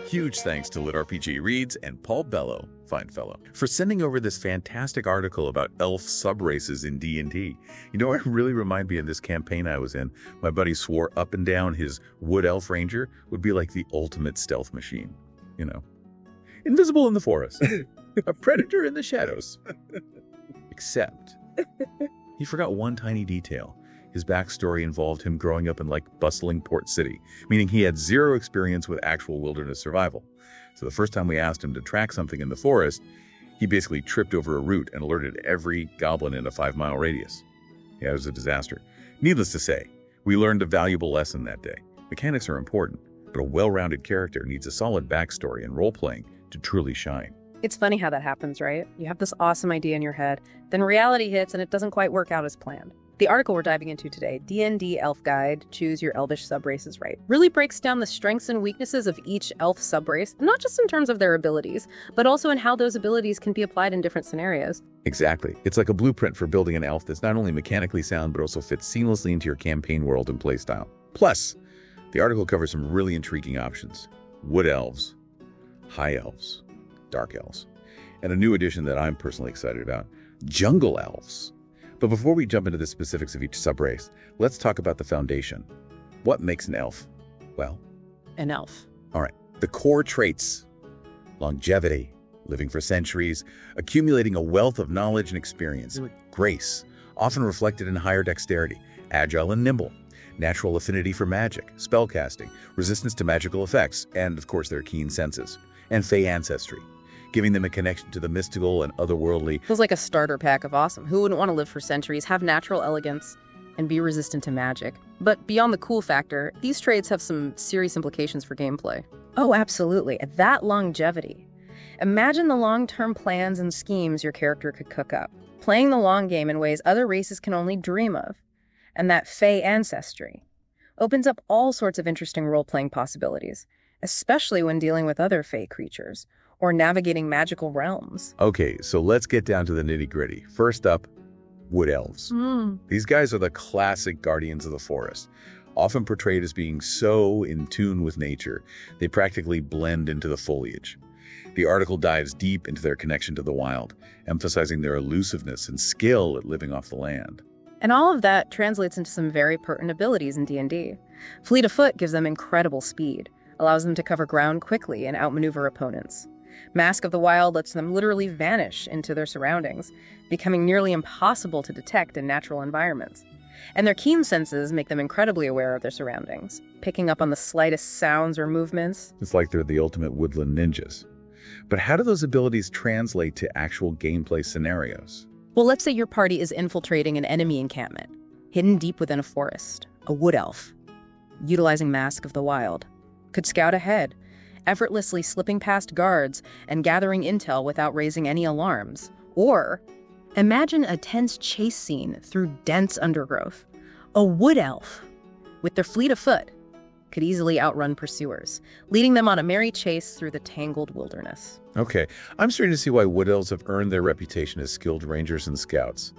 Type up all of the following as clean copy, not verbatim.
Huge thanks to LitRPG Reads and Paul Bello, fine fellow, for sending over this fantastic article about elf subraces in D&D. You know, it really reminded me of this campaign I was in. My buddy swore up and down his Wood Elf Ranger would be like the ultimate stealth machine. You know, invisible in the forest, a predator in the shadows. Except, he forgot one tiny detail. His backstory involved him growing up in bustling port city, meaning he had zero experience with actual wilderness survival. So the first time we asked him to track something in the forest, he basically tripped over a root and alerted every goblin in a 5-mile radius. Yeah, it was a disaster. Needless to say, we learned a valuable lesson that day. Mechanics are important, but a well-rounded character needs a solid backstory and role-playing to truly shine. It's funny how that happens, right? You have this awesome idea in your head, then reality hits and it doesn't quite work out as planned. The article we're diving into today, D&D Elf Guide, Choose Your Elvish Subraces Right, really breaks down the strengths and weaknesses of each elf subrace, not just in terms of their abilities, but also in how those abilities can be applied in different scenarios. Exactly. It's like a blueprint for building an elf that's not only mechanically sound, but also fits seamlessly into your campaign world and playstyle. Plus, the article covers some really intriguing options. Wood Elves, High Elves, Dark Elves, and a new addition that I'm personally excited about, Jungle Elves. But before we jump into the specifics of each subrace, let's talk about the foundation. What makes an elf? Well, An elf. all right, the core traits: longevity, living for centuries, accumulating a wealth of knowledge and experience, grace, often reflected in higher dexterity, agile and nimble, natural affinity for magic, spellcasting, resistance to magical effects, and of course their keen senses, and fey ancestry, giving them a connection to the mystical and otherworldly. Feels like a starter pack of awesome. Who wouldn't want to live for centuries, have natural elegance, and be resistant to magic? But beyond the cool factor, these traits have some serious implications for gameplay. Oh, absolutely. That longevity. Imagine the long-term plans and schemes your character could cook up, playing the long game in ways other races can only dream of. And that fey ancestry opens up all sorts of interesting role-playing possibilities, especially when dealing with other fey creatures or navigating magical realms. Okay, so let's get down to the nitty-gritty. First up, Wood Elves. These guys are the classic guardians of the forest, often portrayed as being so in tune with nature, they practically blend into the foliage. The article dives deep into their connection to the wild, emphasizing their elusiveness and skill at living off the land. And all of that translates into some very pertinent abilities in D&D. Fleet of foot gives them incredible speed, allows them to cover ground quickly and outmaneuver opponents. Mask of the Wild lets them literally vanish into their surroundings, becoming nearly impossible to detect in natural environments. And their keen senses make them incredibly aware of their surroundings, picking up on the slightest sounds or movements. It's like they're the ultimate woodland ninjas. But how do those abilities translate to actual gameplay scenarios? Well, let's say your party is infiltrating an enemy encampment, hidden deep within a forest. A wood elf, utilizing Mask of the Wild, could scout ahead, effortlessly slipping past guards and gathering intel without raising any alarms. Or imagine a tense chase scene through dense undergrowth. A wood elf, with their fleet of foot, could easily outrun pursuers, leading them on a merry chase through the tangled wilderness. Okay, I'm starting to see why Wood Elves have earned their reputation as skilled rangers and scouts.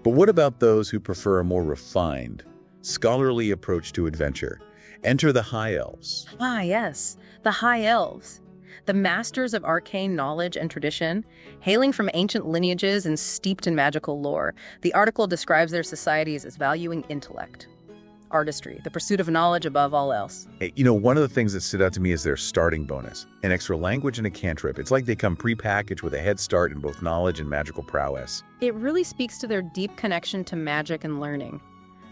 But what about those who prefer a more refined, scholarly approach to adventure? Enter the High Elves. Ah, yes, the High Elves. The masters of arcane knowledge and tradition, hailing from ancient lineages and steeped in magical lore. The article describes their societies as valuing intellect, artistry, the pursuit of knowledge above all else. Hey, you know, one of the things that stood out to me is their starting bonus. An extra language and a cantrip. It's like they come pre-packaged with a head start in both knowledge and magical prowess. It really speaks to their deep connection to magic and learning.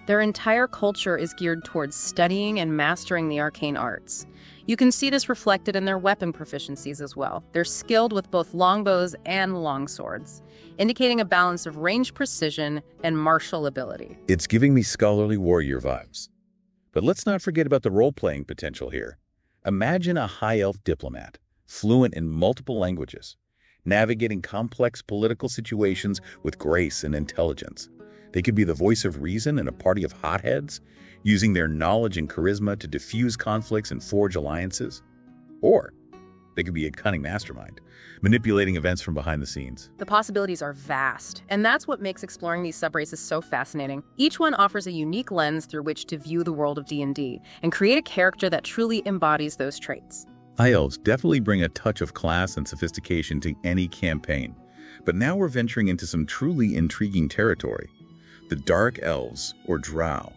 Their entire culture is geared towards studying and mastering the arcane arts. You can see this reflected in their weapon proficiencies as well. They're skilled with both longbows and longswords, indicating a balance of range precision and martial ability. It's giving me scholarly warrior vibes. But let's not forget about the role-playing potential here. Imagine a high elf diplomat, fluent in multiple languages, navigating complex political situations with grace and intelligence. They could be the voice of reason in a party of hotheads, using their knowledge and charisma to diffuse conflicts and forge alliances. Or they could be a cunning mastermind, manipulating events from behind the scenes. The possibilities are vast, and that's what makes exploring these subraces so fascinating. Each one offers a unique lens through which to view the world of D&D and create a character that truly embodies those traits. High Elves definitely bring a touch of class and sophistication to any campaign. But now we're venturing into some truly intriguing territory. The Dark Elves, or Drow.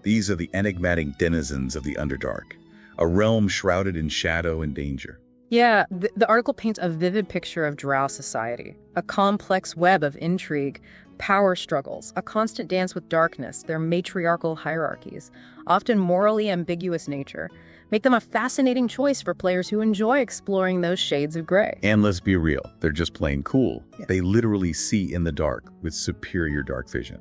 These are the enigmatic denizens of the Underdark, a realm shrouded in shadow and danger. Yeah, the article paints a vivid picture of Drow society, a complex web of intrigue, power struggles, a constant dance with darkness, their matriarchal hierarchies, often morally ambiguous nature, make them a fascinating choice for players who enjoy exploring those shades of gray. And let's be real, they're just plain cool. They literally see in the dark with superior dark vision,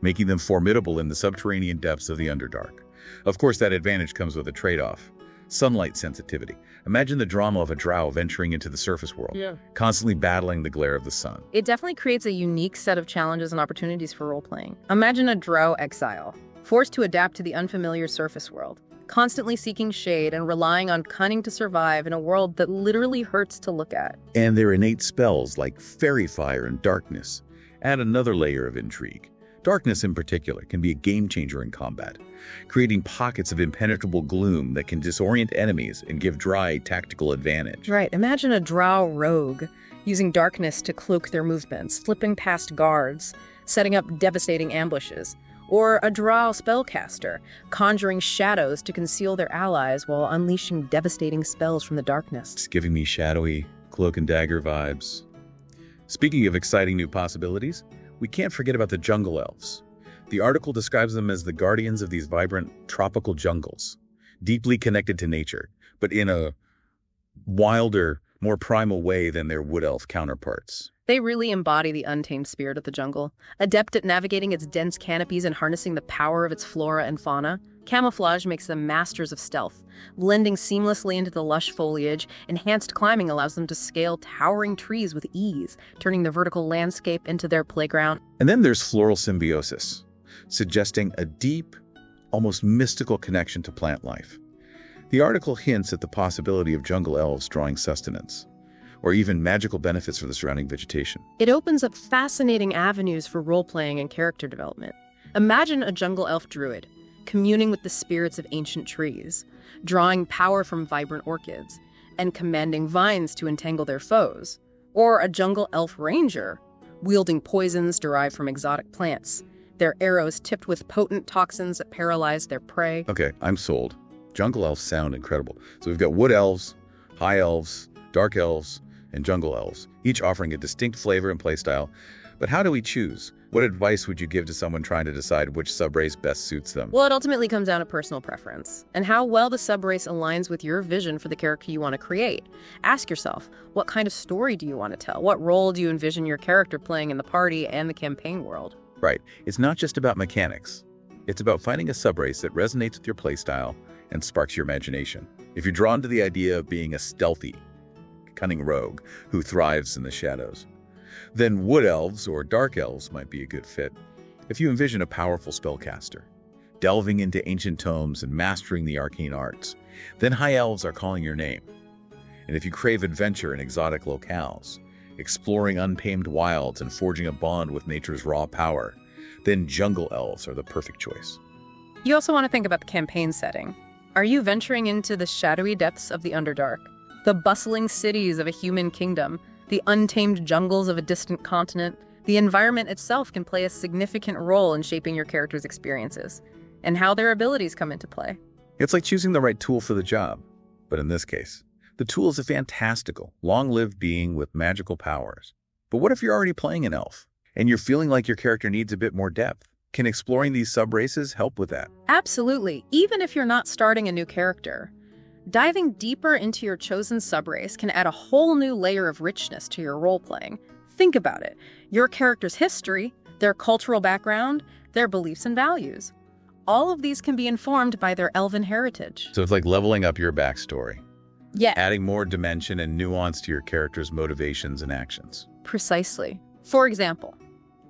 making them formidable in the subterranean depths of the Underdark. Of course, that advantage comes with a trade-off. Sunlight sensitivity. Imagine the drama of a drow venturing into the surface world, constantly battling the glare of the sun. It definitely creates a unique set of challenges and opportunities for role-playing. Imagine a drow exile, forced to adapt to the unfamiliar surface world, constantly seeking shade and relying on cunning to survive in a world that literally hurts to look at. And their innate spells like fairy fire and darkness add another layer of intrigue. Darkness in particular can be a game changer in combat, creating pockets of impenetrable gloom that can disorient enemies and give Dry tactical advantage. Right, imagine a drow rogue using darkness to cloak their movements, flipping past guards, setting up devastating ambushes. Or a drow spellcaster, conjuring shadows to conceal their allies while unleashing devastating spells from the darkness. It's giving me shadowy cloak and dagger vibes. Speaking of exciting new possibilities, we can't forget about the Jungle Elves. The article describes them as the guardians of these vibrant tropical jungles, deeply connected to nature, but in a wilder, more primal way than their Wood Elf counterparts. They really embody the untamed spirit of the jungle, adept at navigating its dense canopies and harnessing the power of its flora and fauna. Camouflage makes them masters of stealth, blending seamlessly into the lush foliage. Enhanced climbing allows them to scale towering trees with ease, turning the vertical landscape into their playground. And then there's floral symbiosis, suggesting a deep, almost mystical connection to plant life. The article hints at the possibility of jungle elves drawing sustenance, or even magical benefits for the surrounding vegetation. It opens up fascinating avenues for role-playing and character development. Imagine a jungle elf druid, communing with the spirits of ancient trees, drawing power from vibrant orchids, and commanding vines to entangle their foes. Or a jungle elf ranger, wielding poisons derived from exotic plants, their arrows tipped with potent toxins that paralyze their prey. Okay, I'm sold. Jungle elves sound incredible. So we've got Wood Elves, High Elves, Dark Elves, and Jungle Elves, each offering a distinct flavor and playstyle. But how do we choose? What advice would you give to someone trying to decide which subrace best suits them? Well, it ultimately comes down to personal preference and how well the subrace aligns with your vision for the character you want to create. Ask yourself, what kind of story do you want to tell? What role do you envision your character playing in the party and the campaign world? Right. It's not just about mechanics. It's about finding a subrace that resonates with your playstyle and sparks your imagination. If you're drawn to the idea of being a stealthy, cunning rogue who thrives in the shadows, then Wood Elves or Dark Elves might be a good fit. If you envision a powerful spellcaster, delving into ancient tomes and mastering the arcane arts, then High Elves are calling your name. And if you crave adventure in exotic locales, exploring untamed wilds and forging a bond with nature's raw power, then Jungle Elves are the perfect choice. You also want to think about the campaign setting. Are you venturing into the shadowy depths of the Underdark, the bustling cities of a human kingdom, the untamed jungles of a distant continent? The environment itself can play a significant role in shaping your character's experiences and how their abilities come into play. It's like choosing the right tool for the job. But in this case, the tool is a fantastical, long-lived being with magical powers. But what if you're already playing an elf and you're feeling like your character needs a bit more depth? Can exploring these subraces help with that? Absolutely, even if you're not starting a new character. Diving deeper into your chosen subrace can add a whole new layer of richness to your role-playing. Think about it. Your character's history, their cultural background, their beliefs and values. All of these can be informed by their elven heritage. So it's like leveling up your backstory. Yeah. Adding more dimension and nuance to your character's motivations and actions. Precisely. For example,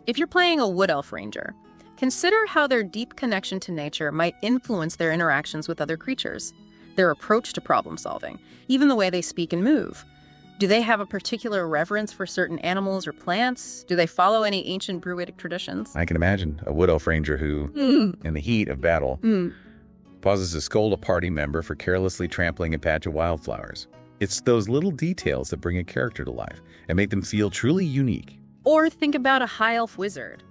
if you're playing a Wood Elf Ranger, consider how their deep connection to nature might influence their interactions with other creatures, their approach to problem solving, even the way they speak and move. Do they have a particular reverence for certain animals or plants? Do they follow any ancient druidic traditions? I can imagine a Wood Elf Ranger who, in the heat of battle, pauses to scold a party member for carelessly trampling a patch of wildflowers. It's those little details that bring a character to life and make them feel truly unique. Or think about a high elf wizard.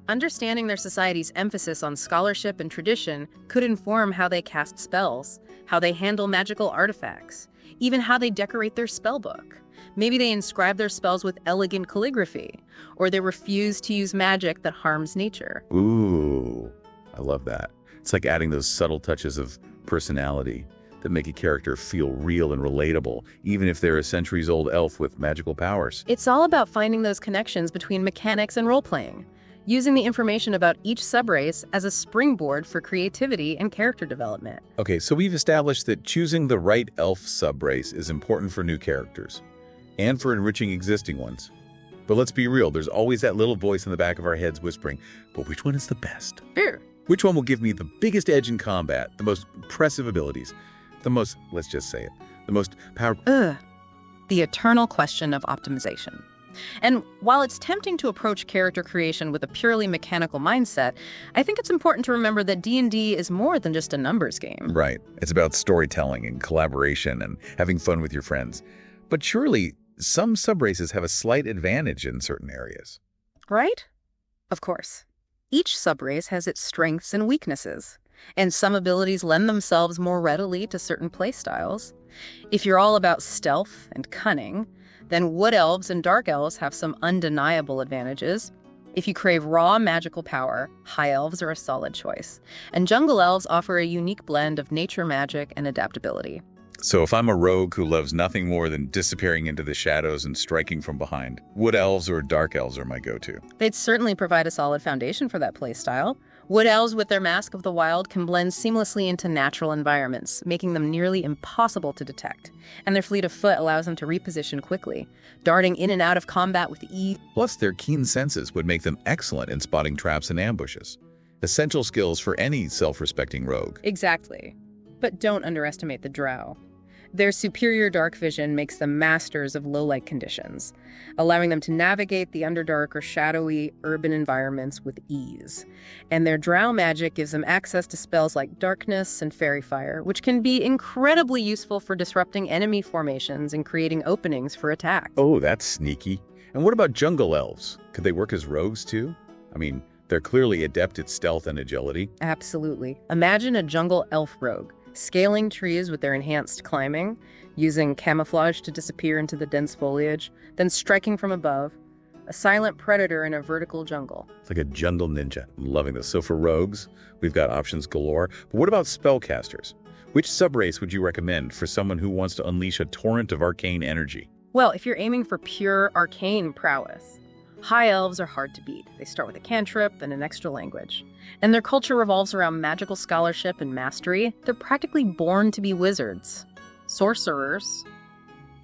Understanding their society's emphasis on scholarship and tradition could inform how they cast spells, how they handle magical artifacts, even how they decorate their spellbook. Maybe they inscribe their spells with elegant calligraphy, or they refuse to use magic that harms nature. Ooh, I love that. It's like adding those subtle touches of personality that make a character feel real and relatable, even if they're a centuries-old elf with magical powers. It's all about finding those connections between mechanics and role-playing, using the information about each subrace as a springboard for creativity and character development. Okay, so we've established that choosing the right elf subrace is important for new characters, and for enriching existing ones. But let's be real, there's always that little voice in the back of our heads whispering, but which one is the best? Fair. Which one will give me the biggest edge in combat, the most impressive abilities, the most, let's just say it, the most powerful... The eternal question of optimization. And while it's tempting to approach character creation with a purely mechanical mindset, I think it's important to remember that D&D is more than just a numbers game. Right. It's about storytelling and collaboration and having fun with your friends. But surely, some subraces have a slight advantage in certain areas. Right? Of course. Each subrace has its strengths and weaknesses, and some abilities lend themselves more readily to certain playstyles. If you're all about stealth and cunning, then Wood Elves and Dark Elves have some undeniable advantages. If you crave raw magical power, High Elves are a solid choice. And Jungle Elves offer a unique blend of nature magic and adaptability. So if I'm a rogue who loves nothing more than disappearing into the shadows and striking from behind, Wood Elves or Dark Elves are my go-to. They'd certainly provide a solid foundation for that playstyle. Wood Elves with their Mask of the Wild can blend seamlessly into natural environments, making them nearly impossible to detect. And their fleet of foot allows them to reposition quickly, darting in and out of combat with ease. Plus, their keen senses would make them excellent in spotting traps and ambushes. Essential skills for any self-respecting rogue. Exactly. But don't underestimate the Drow. Their superior dark vision makes them masters of low-light conditions, allowing them to navigate the Underdark or shadowy urban environments with ease. And their Drow magic gives them access to spells like Darkness and Fairy Fire, which can be incredibly useful for disrupting enemy formations and creating openings for attack. Oh, that's sneaky. And what about Jungle Elves? Could they work as rogues too? I mean, they're clearly adept at stealth and agility. Absolutely. Imagine a Jungle Elf rogue, scaling trees with their enhanced climbing, using camouflage to disappear into the dense foliage, then striking from above, a silent predator in a vertical jungle. It's like a jungle ninja. I'm loving this. So for rogues, we've got options galore. But what about spellcasters? Which subrace would you recommend for someone who wants to unleash a torrent of arcane energy? Well, if you're aiming for pure arcane prowess, High Elves are hard to beat. They start with a cantrip and an extra language. And their culture revolves around magical scholarship and mastery. They're practically born to be wizards, sorcerers,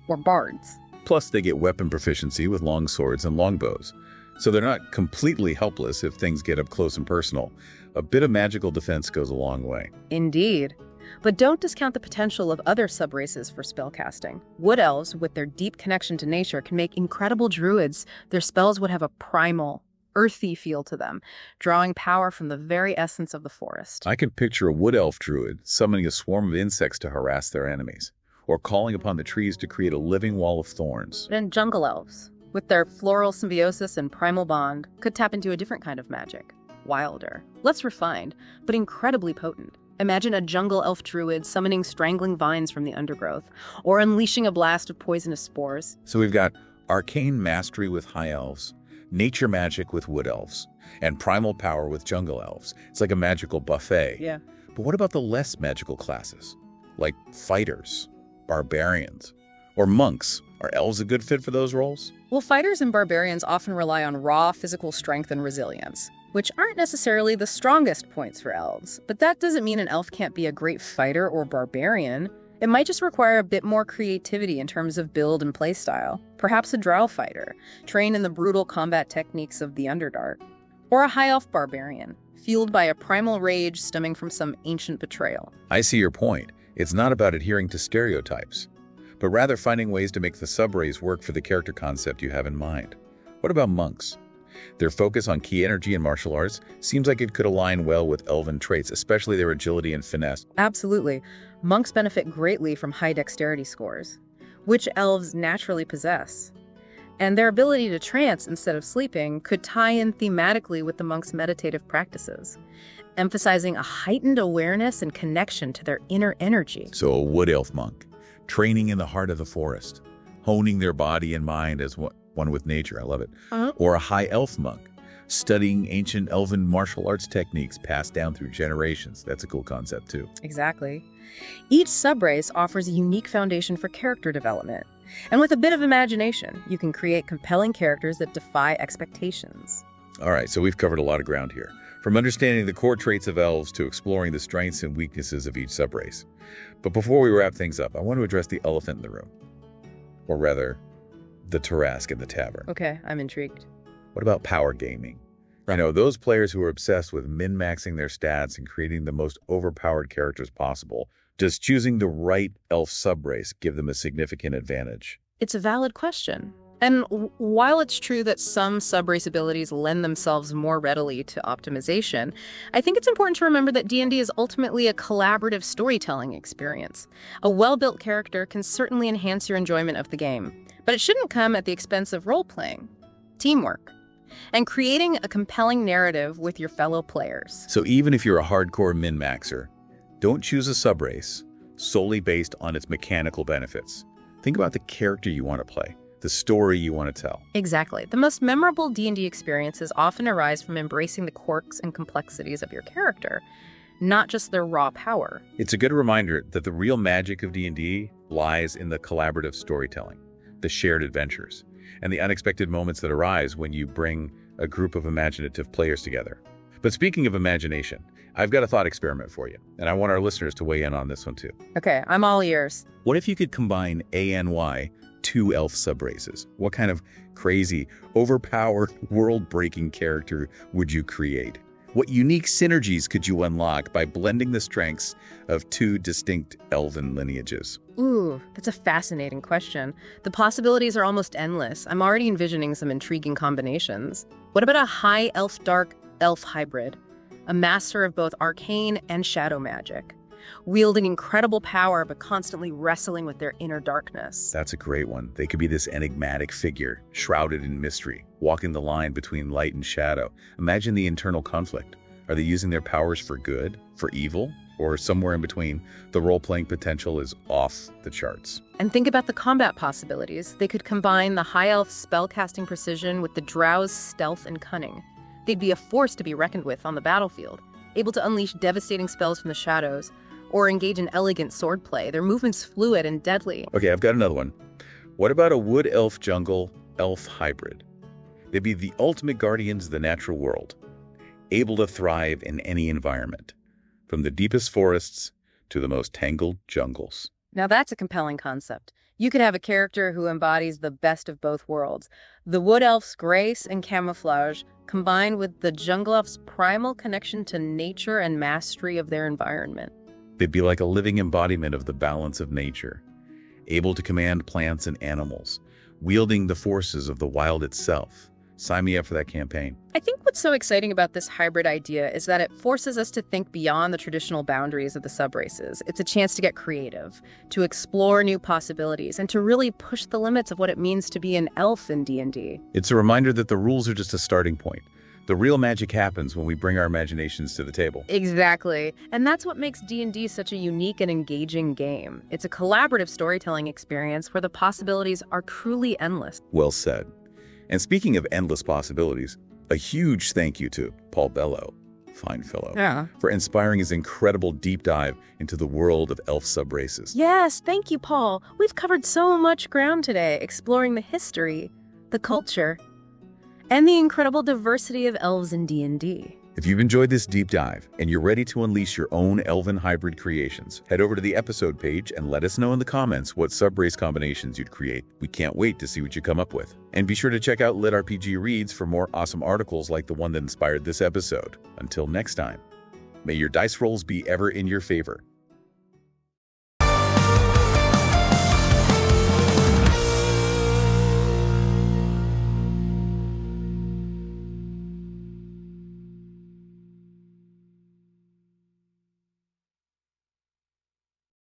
or bards. Plus, they get weapon proficiency with long swords and longbows. So they're not completely helpless if things get up close and personal. A bit of magical defense goes a long way. Indeed. But don't discount the potential of other subraces for spellcasting. Wood Elves, with their deep connection to nature, can make incredible druids. Their spells would have a primal, earthy feel to them, drawing power from the very essence of the forest. I can picture a Wood Elf druid summoning a swarm of insects to harass their enemies, or calling upon the trees to create a living wall of thorns. And Jungle Elves, with their floral symbiosis and primal bond, could tap into a different kind of magic. Wilder, less refined, but incredibly potent. Imagine a Jungle Elf druid summoning strangling vines from the undergrowth, or unleashing a blast of poisonous spores. So we've got arcane mastery with High Elves, nature magic with Wood Elves, and primal power with Jungle Elves. It's like a magical buffet. Yeah. But what about the less magical classes? Like fighters, barbarians, or monks? Are elves a good fit for those roles? Well, fighters and barbarians often rely on raw physical strength and resilience, which aren't necessarily the strongest points for elves. But that doesn't mean an elf can't be a great fighter or barbarian. It might just require a bit more creativity in terms of build and playstyle. Perhaps a drow fighter, trained in the brutal combat techniques of the Underdark. Or a high elf barbarian, fueled by a primal rage stemming from some ancient betrayal. I see your point. It's not about adhering to stereotypes, but rather finding ways to make the subrace work for the character concept you have in mind. What about monks? Their focus on key energy and martial arts seems like it could align well with elven traits, especially their agility and finesse. Absolutely. Monks benefit greatly from high dexterity scores, which elves naturally possess. And their ability to trance instead of sleeping could tie in thematically with the monks' meditative practices, emphasizing a heightened awareness and connection to their inner energy. So a wood elf monk, training in the heart of the forest, honing their body and mind as one with nature. I love it. Or a high elf monk, studying ancient elven martial arts techniques passed down through generations. That's a cool concept too. Exactly. Each subrace offers a unique foundation for character development. And with a bit of imagination, you can create compelling characters that defy expectations. All right, so we've covered a lot of ground here. From understanding the core traits of elves to exploring the strengths and weaknesses of each subrace. But before we wrap things up, I want to address the elephant in the room. Or rather, the Tarrasque in the tavern. Okay, I'm intrigued. What about power gaming? You know, those players who are obsessed with min-maxing their stats and creating the most overpowered characters possible. Does choosing the right elf subrace give them a significant advantage? It's a valid question. And while it's true that some subrace abilities lend themselves more readily to optimization, I think it's important to remember that D&D is ultimately a collaborative storytelling experience. A well-built character can certainly enhance your enjoyment of the game, but it shouldn't come at the expense of role-playing, teamwork, and creating a compelling narrative with your fellow players. So even if you're a hardcore min-maxer, don't choose a subrace solely based on its mechanical benefits. Think about the character you want to play, the story you want to tell. Exactly. The most memorable D&D experiences often arise from embracing the quirks and complexities of your character, not just their raw power. It's a good reminder that the real magic of D&D lies in the collaborative storytelling, the shared adventures, and the unexpected moments that arise when you bring a group of imaginative players together. But speaking of imagination, I've got a thought experiment for you, and I want our listeners to weigh in on this one too. Okay, I'm all ears. What if you could combine ANY, two elf subraces? What kind of crazy, overpowered, world-breaking character would you create? What unique synergies could you unlock by blending the strengths of two distinct elven lineages? Ooh, that's a fascinating question. The possibilities are almost endless. I'm already envisioning some intriguing combinations. What about a high elf-dark elf hybrid? A master of both arcane and shadow magic, wielding incredible power but constantly wrestling with their inner darkness. That's a great one. They could be this enigmatic figure, shrouded in mystery, walking the line between light and shadow. Imagine the internal conflict. Are they using their powers for good, for evil, or somewhere in between? The role-playing potential is off the charts. And think about the combat possibilities. They could combine the high elf spellcasting precision with the drow's stealth and cunning. They'd be a force to be reckoned with on the battlefield, able to unleash devastating spells from the shadows, or engage in elegant swordplay. Their movement's fluid and deadly. Okay, I've got another one. What about a wood elf jungle elf hybrid? They'd be the ultimate guardians of the natural world, able to thrive in any environment, from the deepest forests to the most tangled jungles. Now that's a compelling concept. You could have a character who embodies the best of both worlds. The Wood Elf's grace and camouflage, combined with the Jungle Elf's primal connection to nature and mastery of their environment. They'd be like a living embodiment of the balance of nature, able to command plants and animals, wielding the forces of the wild itself. Sign me up for that campaign. I think what's so exciting about this hybrid idea is that it forces us to think beyond the traditional boundaries of the subraces. It's a chance to get creative, to explore new possibilities, and to really push the limits of what it means to be an elf in D&D. It's a reminder that the rules are just a starting point. The real magic happens when we bring our imaginations to the table. Exactly. And that's what makes D&D such a unique and engaging game. It's a collaborative storytelling experience where the possibilities are truly endless. Well said. And speaking of endless possibilities, a huge thank you to Paul Bello, fine fellow, for inspiring his incredible deep dive into the world of elf subraces. Yes, thank you, Paul. We've covered so much ground today, exploring the history, the culture, and the incredible diversity of elves in D&D. If you've enjoyed this deep dive and you're ready to unleash your own elven hybrid creations, head over to the episode page and let us know in the comments what subrace combinations you'd create. We can't wait to see what you come up with. And be sure to check out LitRPG Reads for more awesome articles like the one that inspired this episode. Until next time, may your dice rolls be ever in your favor.